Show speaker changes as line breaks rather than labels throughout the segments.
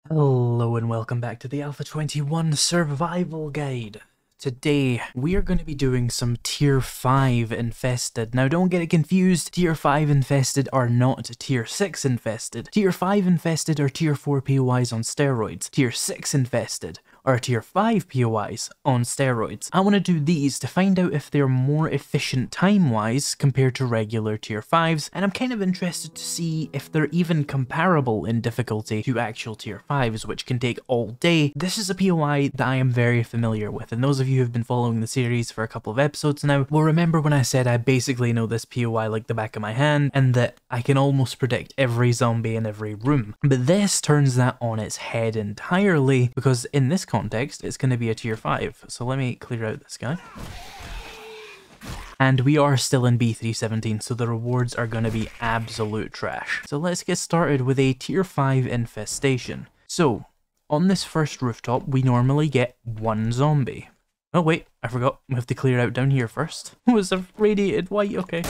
Hello and welcome back to the Alpha 21 Survival Guide. Today, we are going to be doing some Tier 5 Infested. Now don't get it confused, Tier 5 Infested are not Tier 6 Infested. Tier 5 Infested are Tier 4 POIs on steroids. Tier 6 Infested are Tier 5 POIs on steroids. I want to do these to find out if they're more efficient time-wise compared to regular Tier 5s, and I'm kind of interested to see if they're even comparable in difficulty to actual Tier 5s, which can take all day. This is a POI that I am very familiar with, and those of you who have been following the series for a couple of episodes now will remember when I said I basically know this POI like the back of my hand, and that I can almost predict every zombie in every room. But this turns that on its head entirely, because in this context, it's going to be a Tier 5. So let me clear out this guy. And we are still in B317, so the rewards are going to be absolute trash. So let's get started with a Tier 5 Infestation. So, on this first rooftop, we normally get one zombie. Oh wait, I forgot. We have to clear out down here first. Oh, it's a radiated white, okay.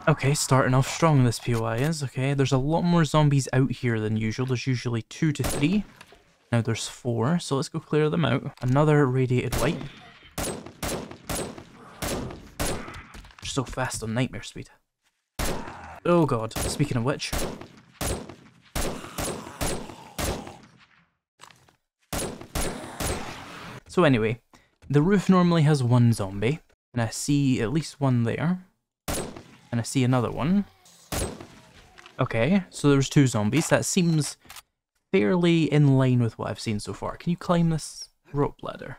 Okay, starting off strong this POI is, okay. There's a lot more zombies out here than usual. There's usually 2 to 3. Now there's 4, so let's go clear them out. Another radiated white. They're so fast on nightmare speed. Oh god, speaking of which. So anyway, the roof normally has one zombie, and I see at least one there. And I see another one. Okay, so there's 2 zombies. That seems fairly in line with what I've seen so far. Can you climb this rope ladder?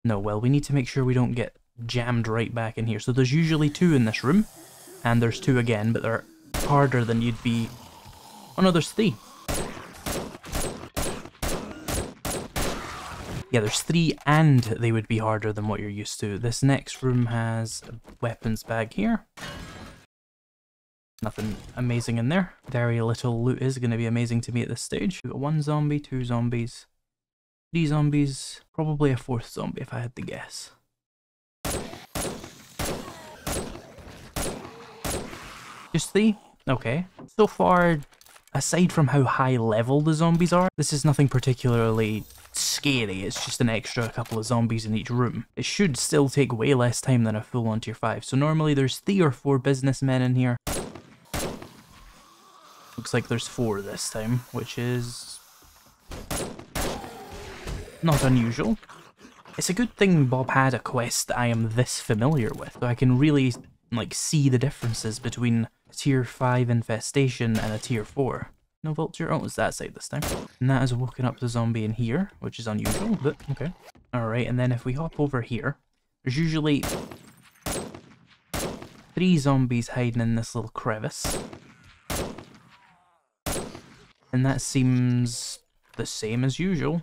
No, well, we need to make sure we don't get jammed right back in here. So there's usually 2 in this room, and there's 2 again, but they're harder than you'd be... Oh no, there's 3. Yeah, there's 3 and they would be harder than what you're used to. This next room has a weapons bag here. Nothing amazing in there. Very little loot is going to be amazing to me at this stage. We've got 1 zombie, 2 zombies, 3 zombies, probably a 4th zombie if I had to guess. Just 3? Okay. So far, aside from how high level the zombies are, this is nothing particularly scary. It's just an extra couple of zombies in each room. It should still take way less time than a full-on Tier 5. So normally there's 3 or 4 businessmen in here. Looks like there's 4 this time, which is not unusual. It's a good thing Bob had a quest that I am this familiar with, so I can really like see the differences between a Tier 5 Infestation and a Tier 4. No vulture? Oh, it's that side this time. And that has woken up the zombie in here, which is unusual, but okay. Alright, and then if we hop over here, there's usually 3 zombies hiding in this little crevice. And that seems the same as usual.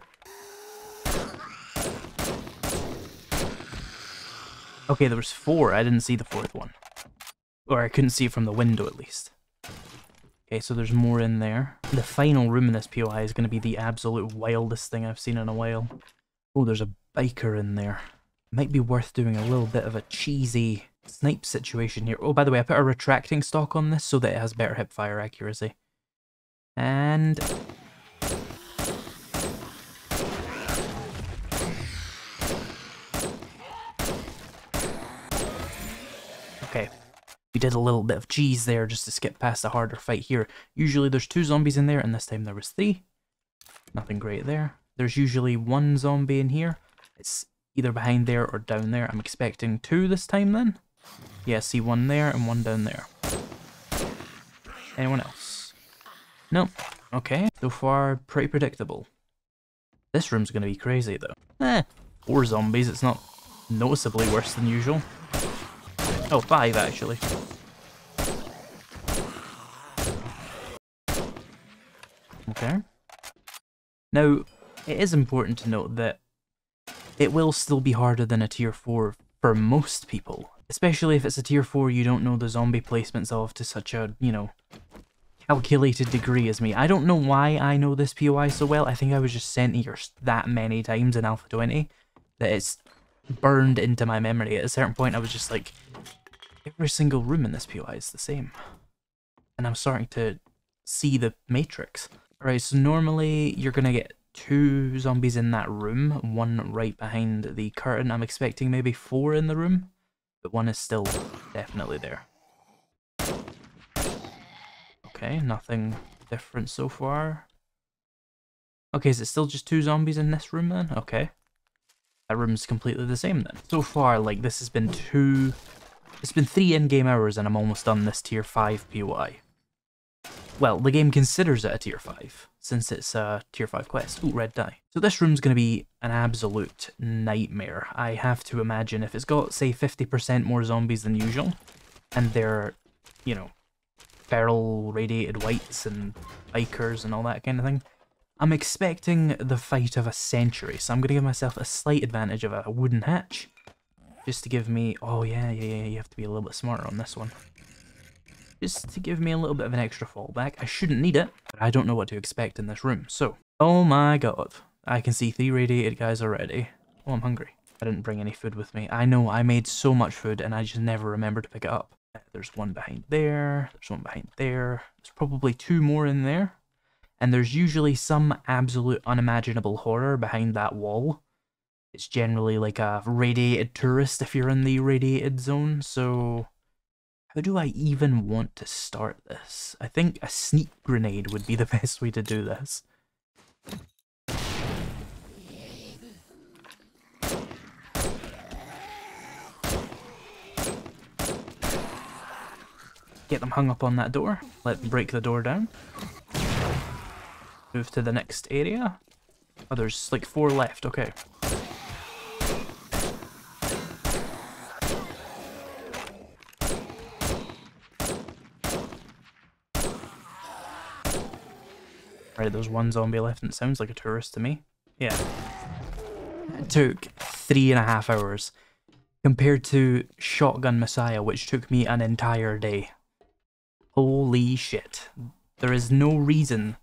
Okay, there was 4. I didn't see the 4th one. Or I couldn't see it from the window, at least. Okay, so there's more in there. The final room in this POI is going to be the absolute wildest thing I've seen in a while. Oh, there's a biker in there. Might be worth doing a little bit of a cheesy snipe situation here. Oh, by the way, I put a retracting stock on this so that it has better hip fire accuracy. And... okay, we did a little bit of cheese there just to skip past the harder fight here. Usually there's 2 zombies in there, and this time there was 3. Nothing great there. There's usually 1 zombie in here. It's either behind there or down there. I'm expecting 2 this time then. Yeah, I see 1 there and 1 down there. Anyone else? No. Okay, so far pretty predictable. This room's gonna be crazy though. 4 zombies, it's not noticeably worse than usual. Oh, 5 actually. Okay. Now, it is important to note that it will still be harder than a Tier 4 for most people. Especially if it's a Tier 4 you don't know the zombie placements of to such a, you know, calculated degree as me. I don't know why I know this POI so well. I think I was just sent here that many times in Alpha 20 that it's burned into my memory. At a certain point I was just like, every single room in this POI is the same. and I'm starting to see the matrix. Right, so normally you're gonna get 2 zombies in that room, 1 right behind the curtain. I'm expecting maybe 4 in the room, but 1 is still definitely there. Okay, nothing different so far. Okay, is it still just 2 zombies in this room then? Okay. That room's completely the same then. So far, like, this has been 3 in-game hours and I'm almost done this tier 5 POI. Well, the game considers it a tier 5, since it's a tier 5 quest. Ooh, red die. So this room's going to be an absolute nightmare. I have to imagine if it's got, say, 50% more zombies than usual, and they're, you know, feral radiated whites and bikers and all that kind of thing, I'm expecting the fight of a century, so I'm going to give myself a slight advantage of a wooden hatch, just to give me... Oh, yeah, you have to be a little bit smarter on this one. Just to give me a little bit of an extra fallback. I shouldn't need it, but I don't know what to expect in this room. So, oh my god. I can see 3 radiated guys already. Oh, I'm hungry. I didn't bring any food with me. I know, I made so much food and I just never remembered to pick it up. There's 1 behind there. There's 1 behind there. There's probably 2 more in there. And there's usually some absolute unimaginable horror behind that wall. It's generally like a radiated tourist if you're in the radiated zone, so... How do I even want to start this? I think a sneak grenade would be the best way to do this. Get them hung up on that door. Let them break the door down. Move to the next area. Oh, there's like 4 left, okay. Right, there's 1 zombie left and it sounds like a tourist to me. Yeah. It took 3.5 hours compared to Shotgun Messiah, which took me an entire day. Holy shit. There is no reason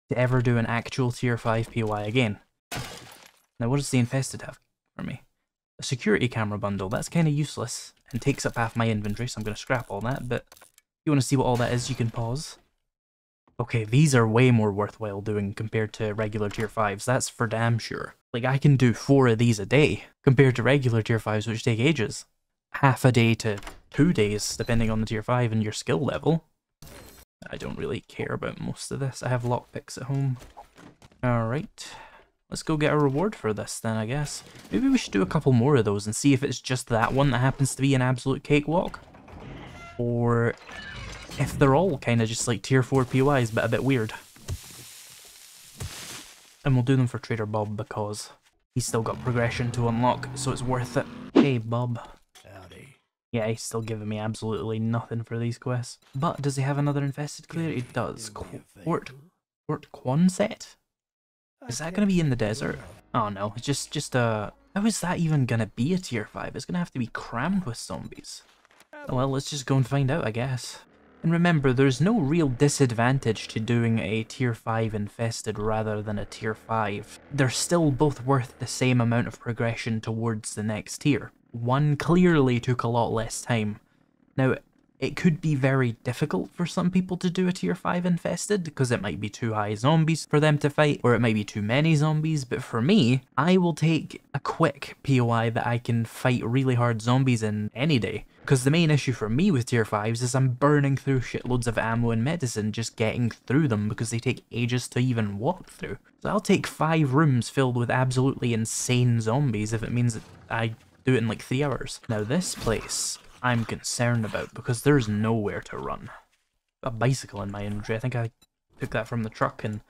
to ever do an actual tier 5 POI again. Now what does the Infested have for me? A security camera bundle, that's kind of useless and takes up half my inventory, so I'm going to scrap all that, but if you want to see what all that is, you can pause. Okay, these are way more worthwhile doing compared to regular tier 5s, that's for damn sure. Like, I can do 4 of these a day, compared to regular tier 5s which take ages. Half a day to 2 days, depending on the tier 5 and your skill level. I don't really care about most of this, I have lockpicks at home. Alright, let's go get a reward for this then, I guess. Maybe we should do a couple more of those and see if it's just that one that happens to be an absolute cakewalk. Or... if they're all kind of just like tier 4 POIs, but a bit weird. And we'll do them for Trader Bob because he's still got progression to unlock, so it's worth it. Hey, Bob.
Howdy.
Yeah, he's still giving me absolutely nothing for these quests. But does he have another infested clear? He does. Fort Quonset? Is that going to be in the desert? Oh no, it's just how is that even going to be a tier 5? It's going to have to be crammed with zombies. Oh, well, let's just go and find out, I guess. And remember, there's no real disadvantage to doing a tier 5 infested rather than a tier 5. They're still both worth the same amount of progression towards the next tier. One clearly took a lot less time. Now, it could be very difficult for some people to do a tier 5 infested, because it might be too high zombies for them to fight, or it might be too many zombies, but for me, I will take a quick POI that I can fight really hard zombies in any day. Because the main issue for me with tier 5s is I'm burning through shitloads of ammo and medicine just getting through them because they take ages to even walk through. So I'll take 5 rooms filled with absolutely insane zombies if it means that I do it in like 3 hours. Now this place I'm concerned about because there's nowhere to run. A bicycle in my inventory, I think I took that from the truck and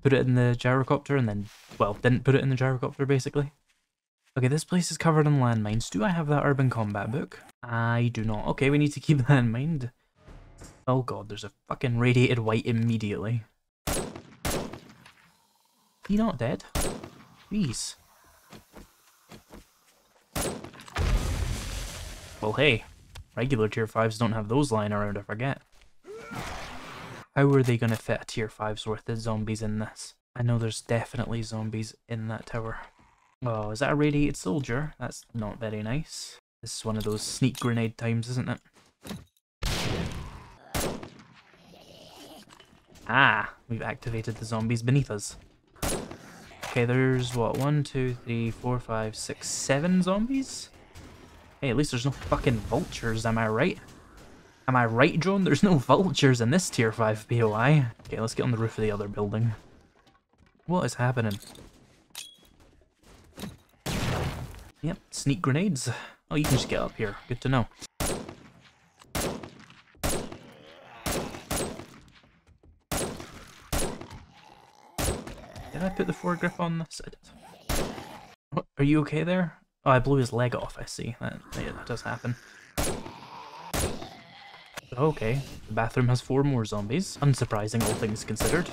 put it in the gyrocopter and then, well, didn't put it in the gyrocopter basically. Okay, this place is covered in landmines. Do I have that urban combat book? I do not. Okay, we need to keep that in mind. Oh god, there's a fucking radiated white immediately. He not dead? Jeez. Well, hey, regular tier 5s don't have those lying around, I forget. How are they gonna fit a tier 5's worth of zombies in this? I know there's definitely zombies in that tower. Oh, is that a radiated soldier? That's not very nice. This is one of those sneak grenade times, isn't it? Ah, we've activated the zombies beneath us. Okay, there's what, 1, 2, 3, 4, 5, 6, 7 zombies? Hey, at least there's no fucking vultures, am I right? Am I right, Drone? There's no vultures in this tier 5 POI. Okay, let's get on the roof of the other building. What is happening? Yep, sneak grenades. Oh, you can just get up here. Good to know. Did I put the foregrip on this? I did. What, are you okay there? Oh, I blew his leg off, I see. Yeah, that does happen. Okay, the bathroom has 4 more zombies. Unsurprising, all things considered.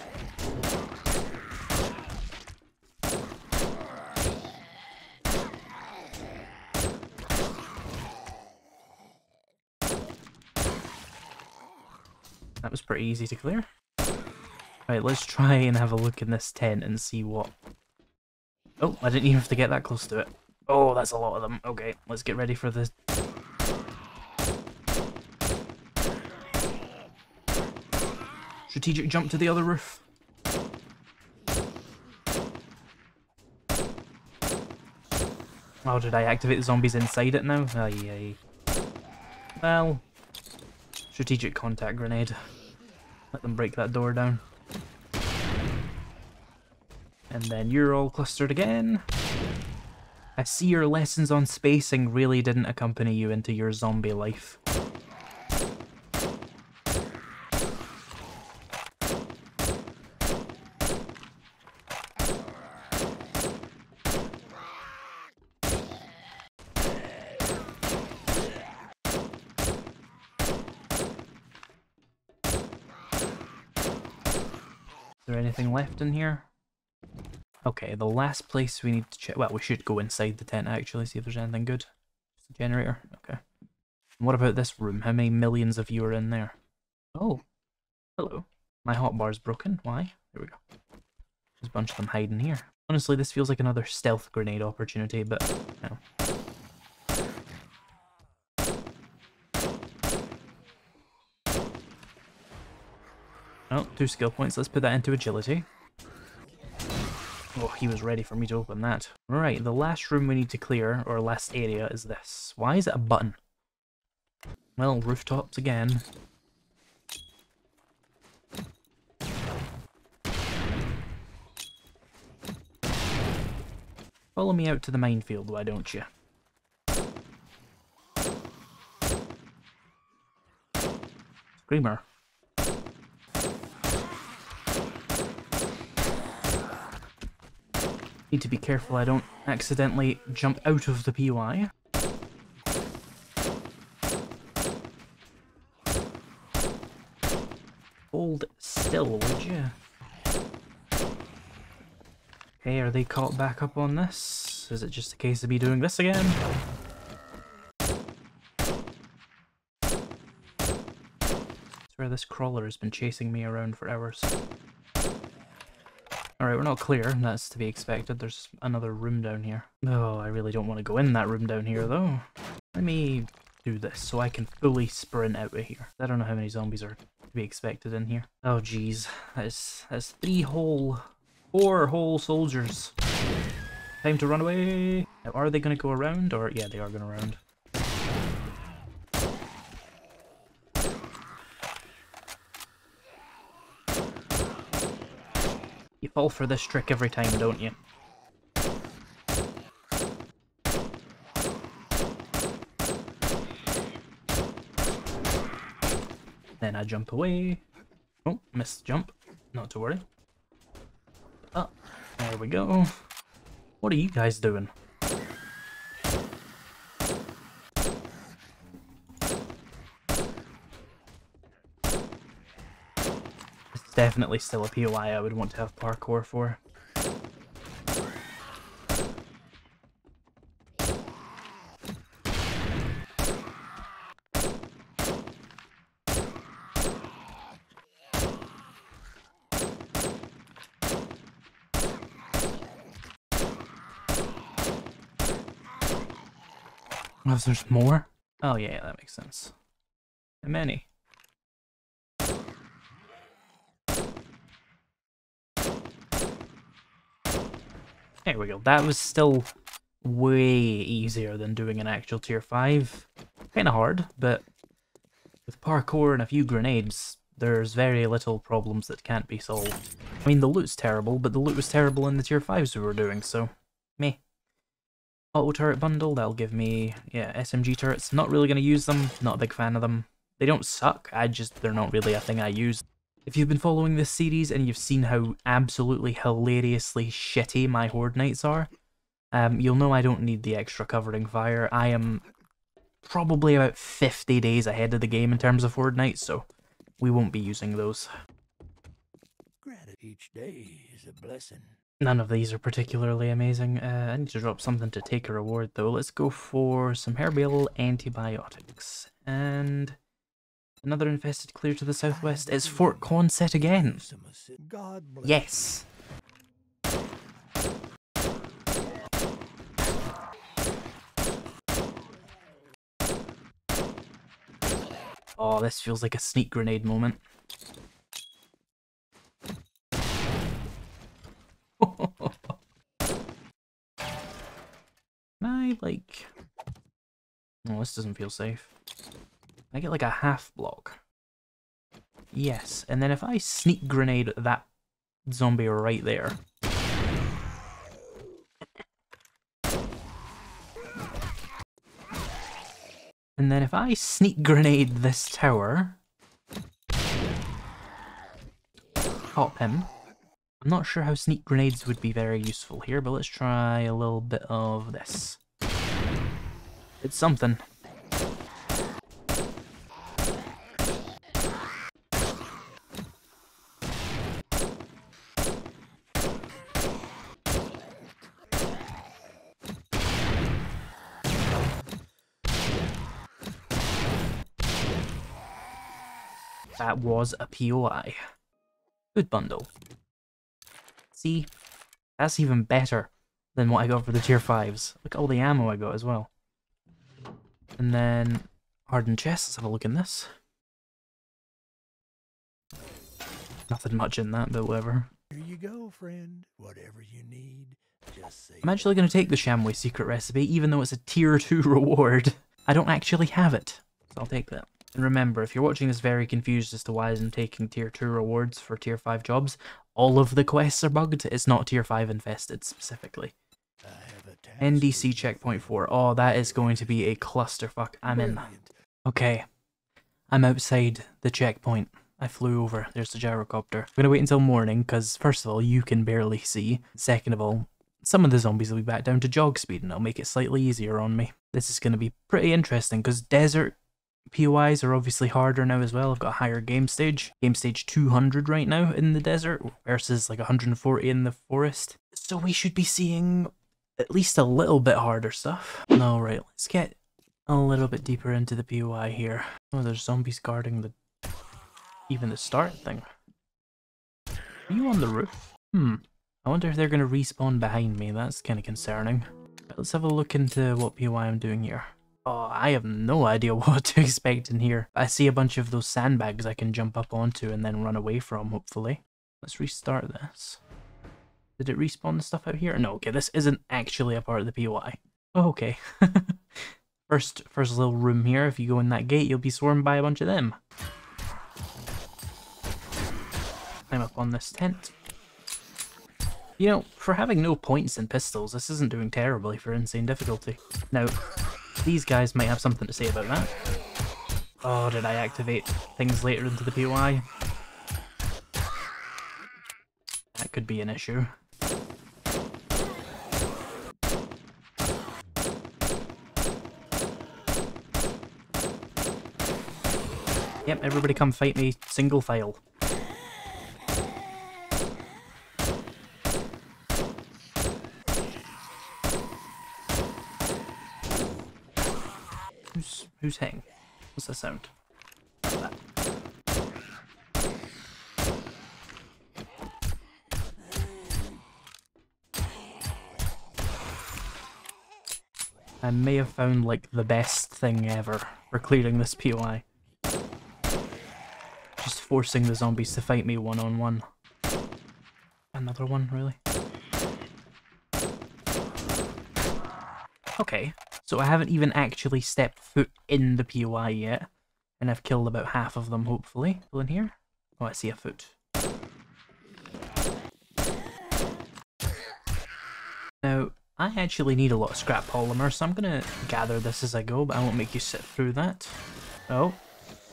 That was pretty easy to clear. Right, let's try and have a look in this tent and see what... Oh, I didn't even have to get that close to it. Oh, that's a lot of them. Okay, let's get ready for this. Strategic jump to the other roof. Oh, did I activate the zombies inside it now? Aye. Well, strategic contact grenade. Let them break that door down. And then you're all clustered again. I see your lessons on spacing really didn't accompany you into your zombie life. Is there anything left in here? Okay, the last place we need to check... Well, we should go inside the tent actually, see if there's anything good. Generator, okay. And what about this room? How many millions of you are in there? Oh, hello. My hotbar's broken. Why? There we go. There's a bunch of them hiding here. Honestly, this feels like another stealth grenade opportunity, but no. Oh, 2 skill points. Let's put that into agility. Oh, he was ready for me to open that. Right, the last room we need to clear, or last area, is this. Why is it a button? Well, rooftops again. Follow me out to the minefield, why don't you? Screamer. Need to be careful I don't accidentally jump out of the PY. Hold still, would you? Okay, are they caught back up on this? Is it just a case of me doing this again? I swear this crawler has been chasing me around for hours. Alright, we're not clear. That's to be expected. There's another room down here. Oh, I really don't want to go in that room down here, though. Let me do this so I can fully sprint out of here. I don't know how many zombies are to be expected in here. Oh, jeez. That's 4 whole soldiers. Time to run away. Now, are they going to go around? Or, yeah, they are going around. You fall for this trick every time, don't you? Then I jump away. Oh, missed jump. Not to worry. Oh, there we go. What are you guys doing? It's definitely still a POI I would want to have parkour for. Oh, there's more? Oh yeah, that makes sense. How many? There we go. That was still way easier than doing an actual tier 5. Kind of hard, but with parkour and a few grenades, there's very little problems that can't be solved. I mean, the loot's terrible, but the loot was terrible in the tier 5s we were doing, so meh. Auto turret bundle, that'll give me, yeah, SMG turrets. Not really going to use them, not a big fan of them. They don't suck, they're not really a thing I use. If you've been following this series and you've seen how absolutely hilariously shitty my Horde Nights are, you'll know I don't need the extra covering fire. I am probably about 50 days ahead of the game in terms of Horde Nights, so we won't be using those.
Each day is a blessing.
None of these are particularly amazing. I need to drop something to take a reward though. Let's go for some herbal antibiotics. And another infested clear to the southwest. It's Fort Quonset again. Yes. Oh, this feels like a sneak grenade moment. Like... Oh, this doesn't feel safe. I get like a half block. Yes, and then if I sneak grenade that zombie right there. And then if I sneak grenade this tower, pop him. I'm not sure how sneak grenades would be very useful here, but let's try a little bit of this. It's something. That was a POI. Good bundle. See? That's even better than what I got for the tier 5s. Look at all the ammo I got as well. And then hardened chest, let's have a look in this. Nothing much in that, but whatever.
Here you go, friend. Whatever you need, just say.
I'm actually going to take the Shamway secret recipe, even though it's a tier 2 reward. I don't actually have it, so I'll take that. And remember, if you're watching this very confused as to why I'm taking tier 2 rewards for tier 5 jobs, all of the quests are bugged. It's not tier 5 infested specifically. NDC checkpoint 4. Oh, that is going to be a clusterfuck. I'm in. Okay. I'm outside the checkpoint. I flew over. There's the gyrocopter. I'm going to wait until morning because, first of all, you can barely see. Second of all, some of the zombies will be back down to jog speed and it'll make it slightly easier on me. This is going to be pretty interesting because desert POIs are obviously harder now as well. I've got a higher game stage. Game stage 200 right now in the desert versus like 140 in the forest. So we should be seeing at least a little bit harder stuff. Alright, let's get a little bit deeper into the POI here. Oh, there's zombies guarding even the start thing. Are you on the roof? I wonder if they're going to respawn behind me. That's kind of concerning. Right, let's have a look into what POI I'm doing here. Oh, I have no idea what to expect in here. I see a bunch of those sandbags I can jump up onto and then run away from, hopefully. Let's restart this. Did it respawn the stuff out here? No, okay, this isn't actually a part of the POI. Oh, okay. First little room here. If you go in that gate, you'll be swarmed by a bunch of them. Climb up on this tent. You know, for having no points in pistols, this isn't doing terribly for insane difficulty. Now, these guys might have something to say about that. Oh, did I activate things later into the POI? That could be an issue. Yep, everybody come fight me, single file. Who's hitting? What's that sound? That. I may have found like the best thing ever for clearing this POI. Just forcing the zombies to fight me one-on-one. Another one, really? Okay, so I haven't even actually stepped foot in the POI yet, and I've killed about half of them, hopefully. Still in here? Oh, I see a foot. Now, I actually need a lot of scrap polymer, so I'm gonna gather this as I go, but I won't make you sit through that. Oh,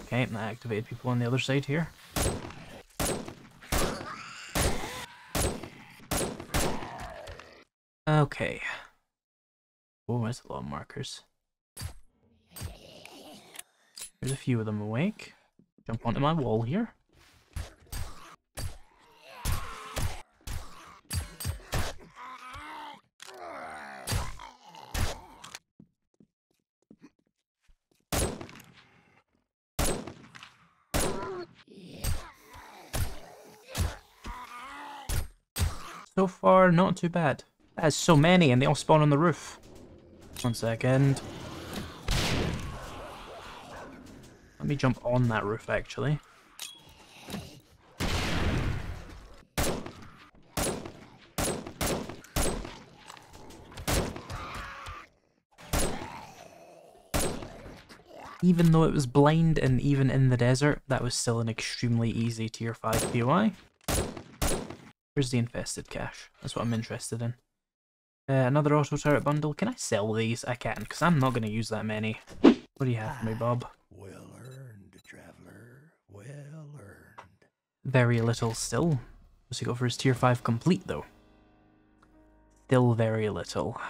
okay, that activated people on the other side here. Okay. Oh, there's a lot of markers. There's a few of them awake. Jump onto my wall here. So far, not too bad. That is so many, and they all spawn on the roof. 1 second. Let me jump on that roof, actually. Even though it was blind and even in the desert, that was still an extremely easy tier 5 POI. Where's the infested cache? That's what I'm interested in. Another auto turret bundle. Can I sell these? I can, because I'm not going to use that many. What do you have for me, Bob?
Well earned, traveler. Well earned.
Very little still. What's he got for his tier 5 complete, though? Still very little.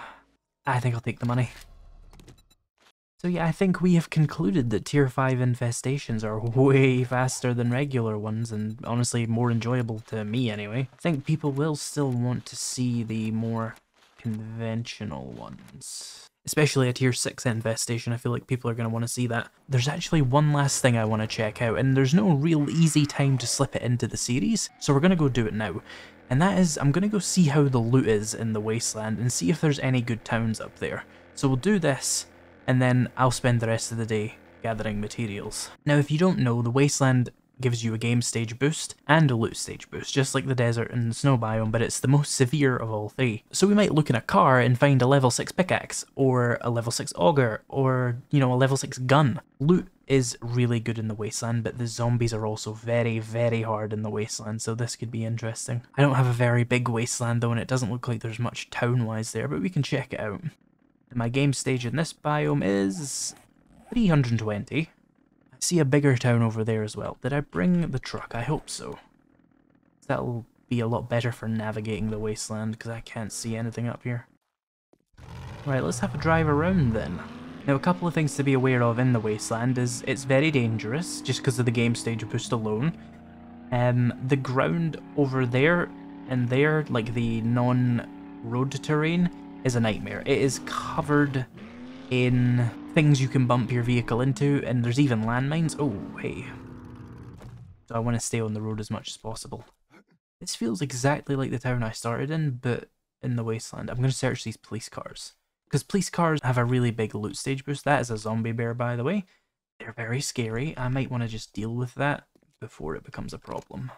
I think I'll take the money. So yeah, I think we have concluded that tier 5 infestations are way faster than regular ones, and honestly more enjoyable to me anyway. I think people will still want to see the more conventional ones. Especially a tier 6 infestation, I feel like people are going to want to see that. There's actually one last thing I want to check out, and there's no real easy time to slip it into the series, so we're going to go do it now. And that is, I'm going to go see how the loot is in the Wasteland, and see if there's any good towns up there. So we'll do this, and then I'll spend the rest of the day gathering materials. Now, if you don't know, the Wasteland gives you a game stage boost and a loot stage boost, just like the desert and the snow biome, but it's the most severe of all three. So we might look in a car and find a level 6 pickaxe, or a level 6 auger, or, you know, a level 6 gun. Loot is really good in the Wasteland, but the zombies are also very, very hard in the Wasteland, so this could be interesting. I don't have a very big Wasteland though, and it doesn't look like there's much town-wise there, but we can check it out. And my game stage in this biome is 320. I see a bigger town over there as well. Did I bring the truck? I hope so. That'll be a lot better for navigating the Wasteland, because I can't see anything up here. Right, let's have a drive around then. Now, a couple of things to be aware of in the Wasteland is it's very dangerous, just because of the game stage boost alone. The ground over there and there, like the non-road terrain, is a nightmare. It is covered in things you can bump your vehicle into, and there's even landmines. Oh, hey. So I want to stay on the road as much as possible. This feels exactly like the town I started in, but in the Wasteland. I'm going to search these police cars, because police cars have a really big loot stage boost. That is a zombie bear, by the way. They're very scary. I might want to just deal with that before it becomes a problem.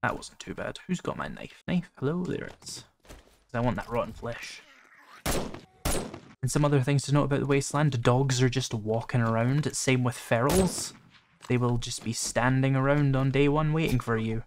That wasn't too bad. Who's got my knife? Knife? Hello, there it is. I want that rotten flesh. And some other things to note about the Wasteland. Dogs are just walking around. Same with ferals. They will just be standing around on day one waiting for you.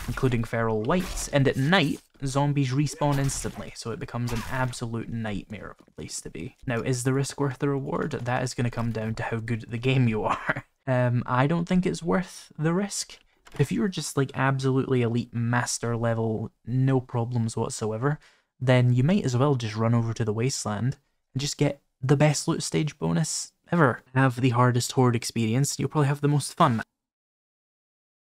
Including feral whites. And at night, zombies respawn instantly. So it becomes an absolute nightmare of a place to be. Now, is the risk worth the reward? That is going to come down to how good at the game you are. I don't think it's worth the risk. If you're just like absolutely elite master level, no problems whatsoever, then you might as well just run over to the Wasteland and just get the best loot stage bonus ever. Have the hardest horde experience, you'll probably have the most fun.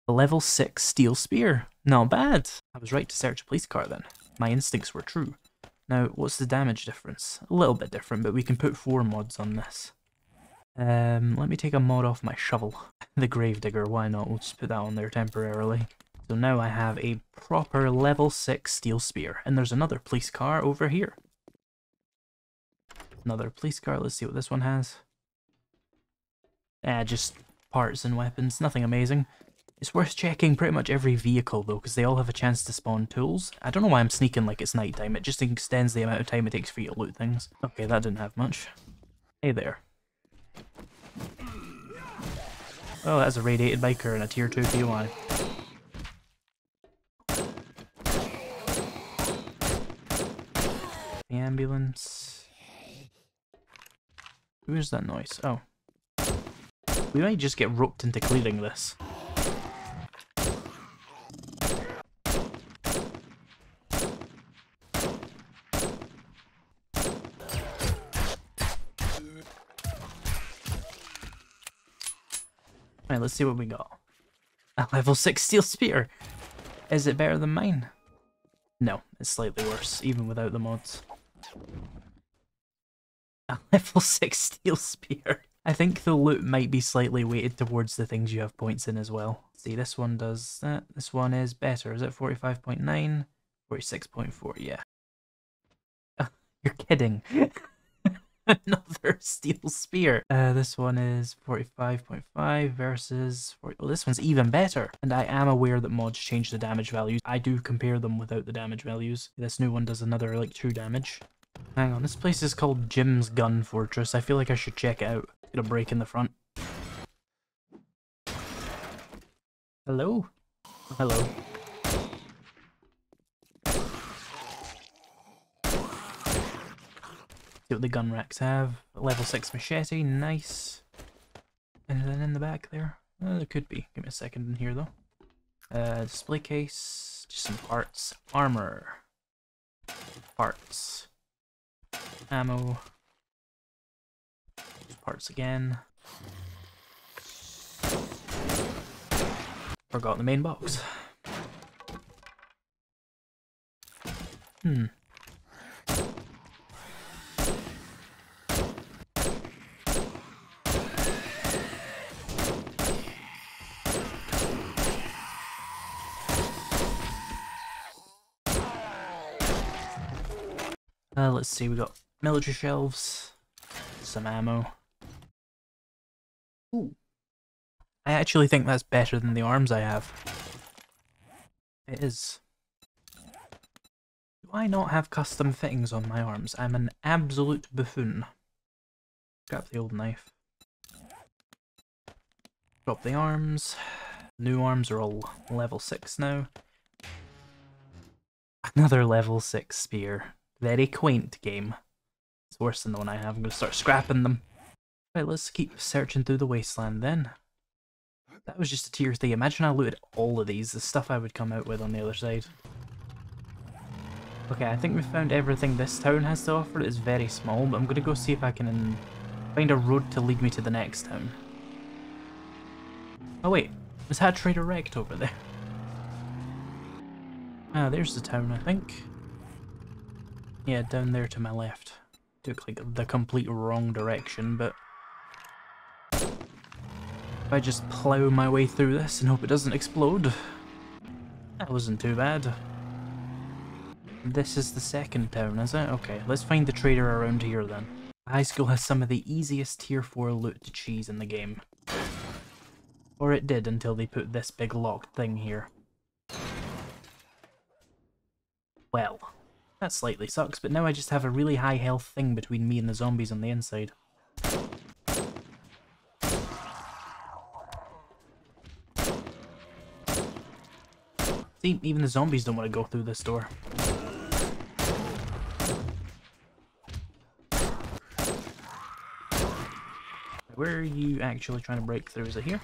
The level 6 steel spear. Not bad. I was right to search a police car then. My instincts were true. Now, what's the damage difference? A little bit different, but we can put 4 mods on this. Let me take a mod off my shovel. The Gravedigger, why not? We'll just put that on there temporarily. So now I have a proper level 6 steel spear. And there's another police car over here. Another police car, let's see what this one has. Just parts and weapons, nothing amazing. It's worth checking pretty much every vehicle though, because they all have a chance to spawn tools. I don't know why I'm sneaking like it's nighttime, it just extends the amount of time it takes for you to loot things. Okay, that didn't have much. Hey there. Oh, that's a radiated biker and a tier 2 POI. The ambulance. Where's that noise? Oh. We might just get roped into clearing this. Right, let's see what we got. A level 6 steel spear. Is it better than mine? No, it's slightly worse, even without the mods. A level 6 steel spear. I think the loot might be slightly weighted towards the things you have points in as well. See, this one does that. This one is better. Is it 45.9? 46.4, yeah. You're kidding. Another steel spear. This one is 45.5 versus 40. Well, this one's even better. And I am aware that mods change the damage values. I do compare them without the damage values. This new one does another like 2 damage. Hang on, this place is called Jim's Gun Fortress. I feel like I should check it out. Get a break in the front. Hello? Oh, hello. See what the gun racks have. A level 6 machete, nice. Anything in the back there? There could be. Give me a second in here though. Display case, just some parts. Armor. Parts. Ammo. Parts again. Forgot the main box. Let's see, we got military shelves, some ammo. Ooh. I actually think that's better than the arms I have. It is. Do I not have custom fittings on my arms? I'm an absolute buffoon. Grab the old knife. Drop the arms. New arms are all level 6 now. Another level 6 spear. Very quaint game. It's worse than the one I have. I'm going to start scrapping them. Right, let's keep searching through the Wasteland then. That was just a tier 3. Imagine I looted all of these. The stuff I would come out with on the other side. Okay, I think we found everything this town has to offer. It's very small, but I'm going to go see if I can find a road to lead me to the next town. Oh wait, is that Trader Wrecked over there? Ah, there's the town, I think. Yeah, down there to my left. Took like the complete wrong direction, but if I just plough my way through this and hope it doesn't explode, that wasn't too bad. This is the second town, is it? Okay, let's find the trader around here then. The high school has some of the easiest tier 4 loot to cheese in the game. Or it did until they put this big locked thing here. Well, that slightly sucks, but now I just have a really high health thing between me and the zombies on the inside. See, even the zombies don't want to go through this door. Where are you actually trying to break through? Is it here?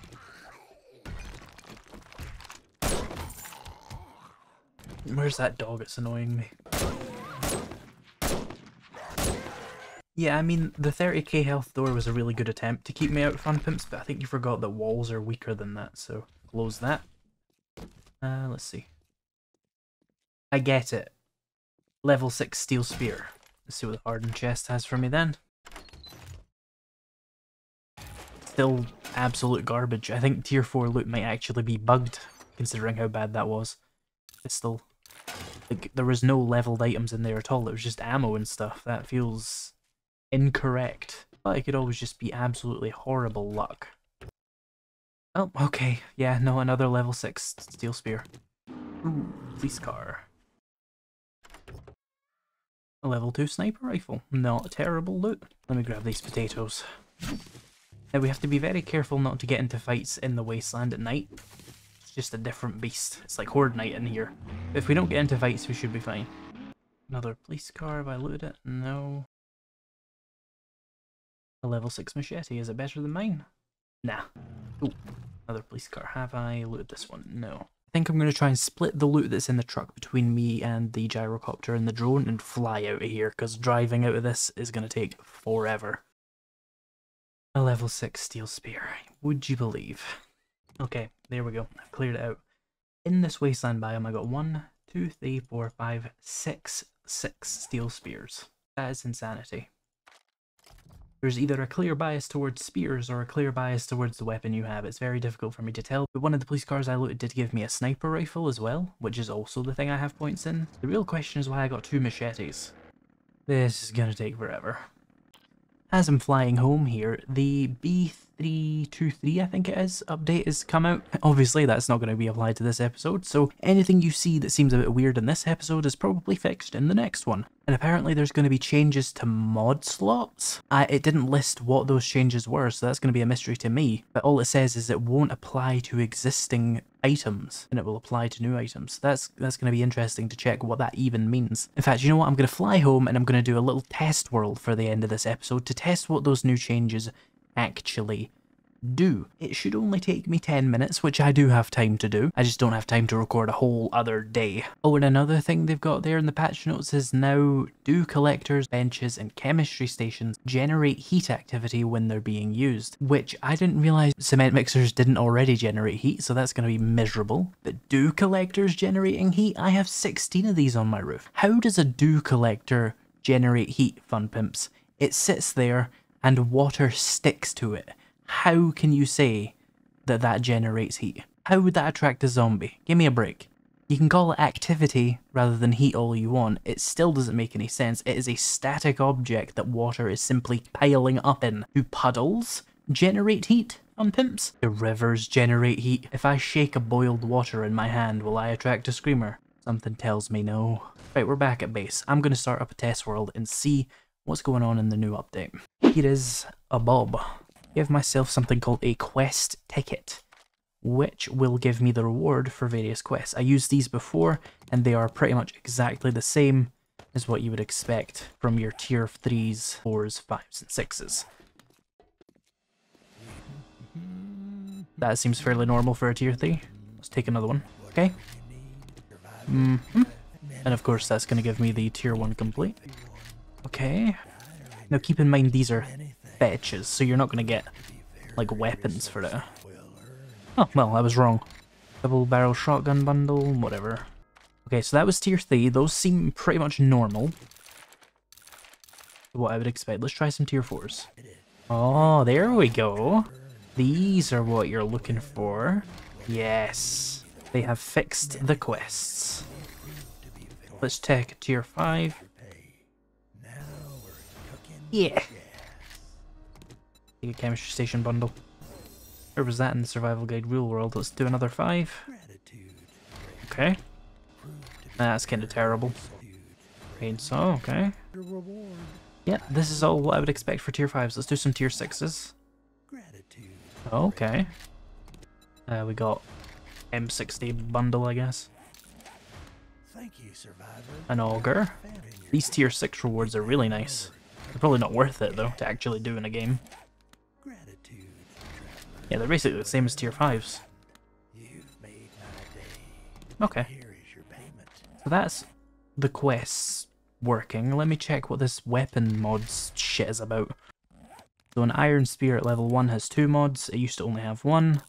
Where's that dog? It's annoying me. Yeah, I mean, the 30k health door was a really good attempt to keep me out, Fun Pimps, but I think you forgot that walls are weaker than that, so close that. Let's see. I get it. Level 6 steel spear. Let's see what the hardened chest has for me then. Still absolute garbage. I think tier 4 loot might actually be bugged, considering how bad that was. Pistol. Like, there was no leveled items in there at all, it was just ammo and stuff. That feels incorrect. But it could always just be absolutely horrible luck. Oh, okay. Yeah, no, another level 6 steel spear. Ooh, police car. A level 2 sniper rifle. Not terrible loot. Let me grab these potatoes. Now we have to be very careful not to get into fights in the Wasteland at night. It's just a different beast. It's like Horde night in here. If we don't get into fights, we should be fine. Another police car. Have I looted it? No. A level 6 machete. Is it better than mine? Nah. Ooh, another police car. Have I looted this one? No. I think I'm going to try and split the loot that's in the truck between me and the gyrocopter and the drone and fly out of here, because driving out of this is going to take forever. A level 6 steel spear. Would you believe? Okay, there we go. I've cleared it out. In this wasteland biome, I got 1, 2, 3, 4, 5, 6 steel spears. That is insanity. There's either a clear bias towards spears or a clear bias towards the weapon you have. It's very difficult for me to tell, but one of the police cars I looted did give me a sniper rifle as well, which is also the thing I have points in. The real question is why I got 2 machetes. This is gonna take forever. As I'm flying home here, the B323, I think it is, update has come out. Obviously, that's not going to be applied to this episode, so anything you see that seems a bit weird in this episode is probably fixed in the next one. And apparently there's going to be changes to mod slots. It didn't list what those changes were, so that's going to be a mystery to me. But all it says is it won't apply to existing items, and it will apply to new items. That's going to be interesting to check what that even means. In fact, you know what? I'm going to fly home and I'm going to do a little test world for the end of this episode to test what those new changes actually do. It should only take me 10 minutes, which I do have time to do. I just don't have time to record a whole other day. Oh, and another thing they've got there in the patch notes is now do collectors, benches, and chemistry stations generate heat activity when they're being used, which I didn't realise cement mixers didn't already generate heat, so that's going to be miserable. But do collectors generating heat? I have 16 of these on my roof. How does a do collector generate heat, fun pimps? It sits there and water sticks to it. How can you say that that generates heat? How would that attract a zombie? Give me a break. You can call it activity rather than heat all you want. It still doesn't make any sense. It is a static object that water is simply piling up in. Do puddles generate heat on pimps? Do rivers generate heat? If I shake a boiled water in my hand, will I attract a screamer? Something tells me no. Right, we're back at base. I'm going to start up a test world and see what's going on in the new update. Here is a bob. Give myself something called a quest ticket, which will give me the reward for various quests. I used these before, and they are pretty much exactly the same as what you would expect from your tier 3s, 4s, 5s, and 6s. That seems fairly normal for a tier 3. Let's take another one. Okay. And of course that's going to give me the tier 1 complete. Okay. Now keep in mind these are fetches, so you're not going to get like weapons for it. Oh, well, I was wrong. Double barrel shotgun bundle, whatever. Okay, so that was tier 3. Those seem pretty much normal. What I would expect. Let's try some tier 4s. Oh, there we go. These are what you're looking for. Yes. They have fixed the quests. Let's take tier 5. Yeah. Take a chemistry station bundle. Where was that in the survival guide real world? Let's do another 5. Okay. That's kind of terrible. Chainsaw, okay. Yeah, this is all what I would expect for tier 5s. Let's do some tier 6s. Okay. We got M60 bundle, I guess. An auger. These tier 6 rewards are really nice. They're probably not worth it though to actually do in a game. Yeah, they're basically the same as tier 5s. Okay. So that's the quests working. Let me check what this weapon mods shit is about. So an iron spear at level 1 has 2 mods. It used to only have 1.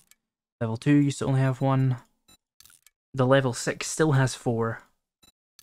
Level 2 used to only have 1. The level 6 still has 4.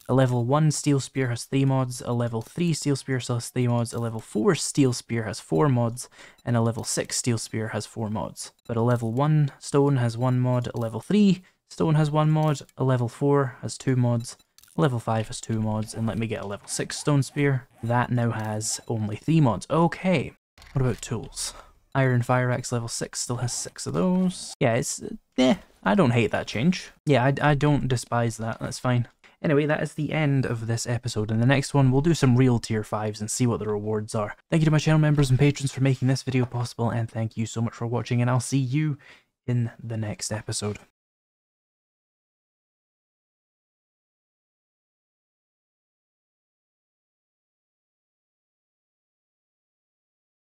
A level 1 steel spear has 3 mods, a level 3 steel spear has 3 mods, a level 4 steel spear has 4 mods, and a level 6 steel spear has 4 mods. But a level 1 stone has 1 mod, a level 3 stone has 1 mod, a level 4 has 2 mods, a level 5 has 2 mods, and let me get a level 6 stone spear. That now has only 3 mods. Okay, what about tools? Iron Fire Axe level 6 still has 6 of those. Yeah, it's, I don't hate that change. Yeah, I don't despise that, that's fine. Anyway, that is the end of this episode. In the next one, we'll do some real tier 5s and see what the rewards are. Thank you to my channel members and patrons for making this video possible, and thank you so much for watching, and I'll see you in the next episode.